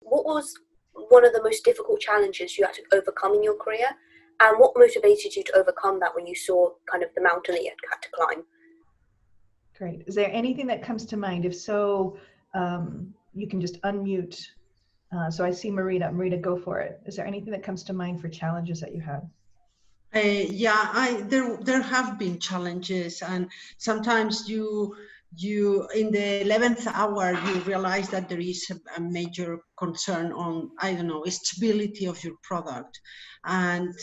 what was one of the most difficult challenges you had to overcome in your career? And what motivated you to overcome that when you saw kind of the mountain that you had to climb? Great. Is there anything that comes to mind? If so, you can just unmute. So I see Marita. Marita, go for it. Is there anything that comes to mind for challenges that you had? There have been challenges, and sometimes you in the 11th hour you realize that there is a major concern on, I don't know, stability of your product, and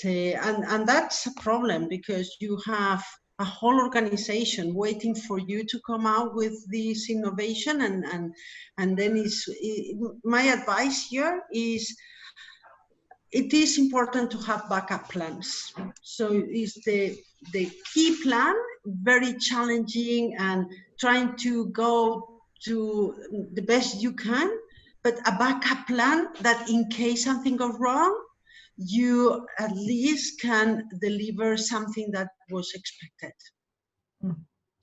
that's a problem because you have a whole organization waiting for you to come out with this innovation, and then my advice here is, it is important to have backup plans. So is the key plan very challenging and trying to go to the best you can, but a backup plan that in case something goes wrong, you at least can deliver something that was expected.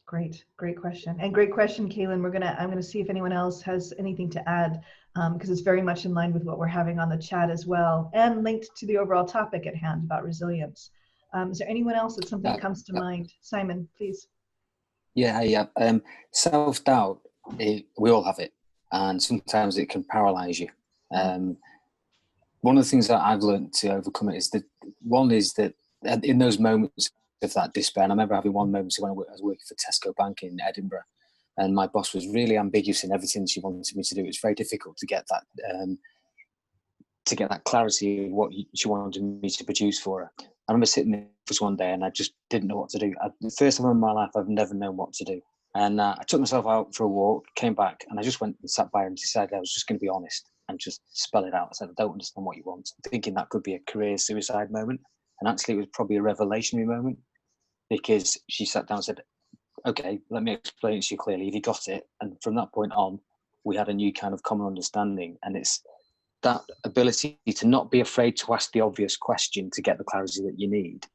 Great question. And great question, Kaylin. I'm gonna see if anyone else has anything to add, because it's very much in line with what we're having on the chat as well, and linked to the overall topic at hand about resilience. Is there anyone else that something comes to mind? Simon, please. Yeah. Self-doubt, we all have it, and sometimes it can paralyze you. One of the things that I've learned to overcome it is that in those moments of that despair, and I remember having one moment when I was working for Tesco Bank in Edinburgh, and my boss was really ambiguous in everything she wanted me to do. It was very difficult to get that clarity of what she wanted me to produce for her. I remember sitting in the office one day and I just didn't know what to do. The first time in my life I've never known what to do. And I took myself out for a walk, came back, and I just went and sat by her and decided I was just going to be honest and just spell it out. I said, I don't understand what you want. Thinking that could be a career suicide moment. And actually it was probably a revelationary moment, because she sat down and said, okay, let me explain it to you clearly. Have you got it? And from that point on, we had a new kind of common understanding. And it's that ability to not be afraid to ask the obvious question to get the clarity that you need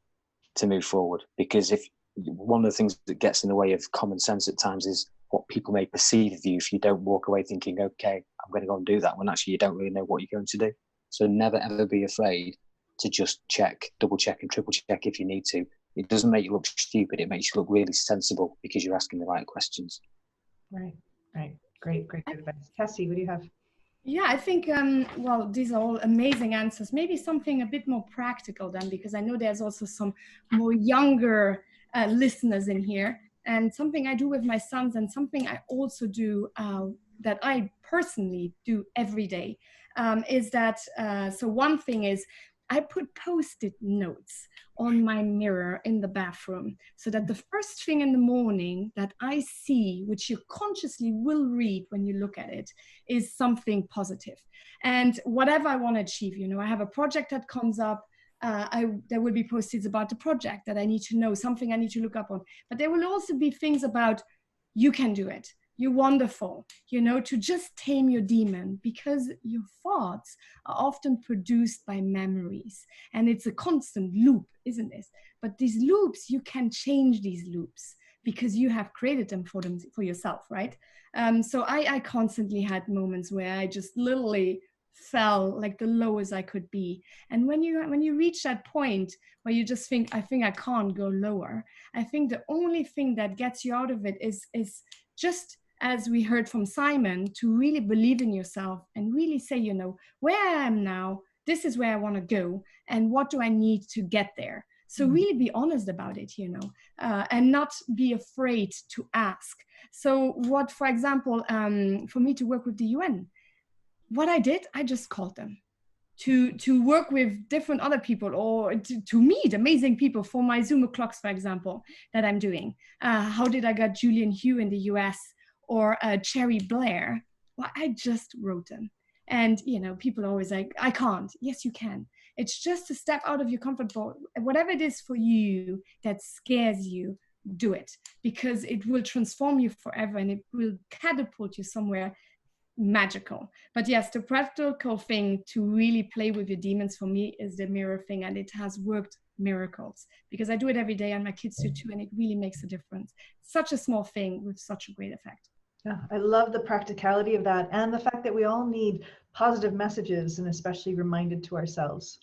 to move forward. Because if one of the things that gets in the way of common sense at times is what people may perceive of you if you don't walk away thinking, okay, I'm going to go and do that, when actually you don't really know what you're going to do. So never ever be afraid to just check, double check and triple check if you need to. It doesn't make you look stupid, it makes you look really sensible because you're asking the right questions. Right. Great advice. Cassie, what do you have? Yeah, I think, well, these are all amazing answers. Maybe something a bit more practical then, because I know there's also some more younger listeners in here. And something I do with my sons, and something I also do that I personally do every day, is that, so one thing is, I put Post-it notes on my mirror in the bathroom, so that the first thing in the morning that I see, which you consciously will read when you look at it, is something positive. And whatever I want to achieve, you know, I have a project that comes up, there will be Post-its about the project that I need to know, something I need to look up on. But there will also be things about, you can do it, you're wonderful, you know, to just tame your demon, because your thoughts are often produced by memories, and it's a constant loop, isn't it? But these loops, you can change these loops because you have created them for yourself, right? So I constantly had moments where I just literally fell like the lowest I could be. And when you reach that point where you just think, I think I can't go lower, I think the only thing that gets you out of it is just, as we heard from Simon, to really believe in yourself and really say, you know, where I am now, this is where I want to go, and what do I need to get there? So really be honest about it, you know, and not be afraid to ask. So what, for example, for me to work with the UN, what I did, I just called them to work with different other people, or to meet amazing people for my Zoom o'clocks, for example, that I'm doing. How did I get Julian Hugh in the US, or Cherry Blair? Well, I just wrote them. And, you know, people are always like, I can't. Yes, you can. It's just a step out of your comfort zone. Whatever it is for you that scares you, do it, because it will transform you forever, and it will catapult you somewhere magical. But yes, the practical thing to really play with your demons for me is the mirror thing, and it has worked miracles, because I do it every day and my kids do too, and it really makes a difference. Such a small thing with such a great effect. Yeah, I love the practicality of that and the fact that we all need positive messages and especially reminded to ourselves.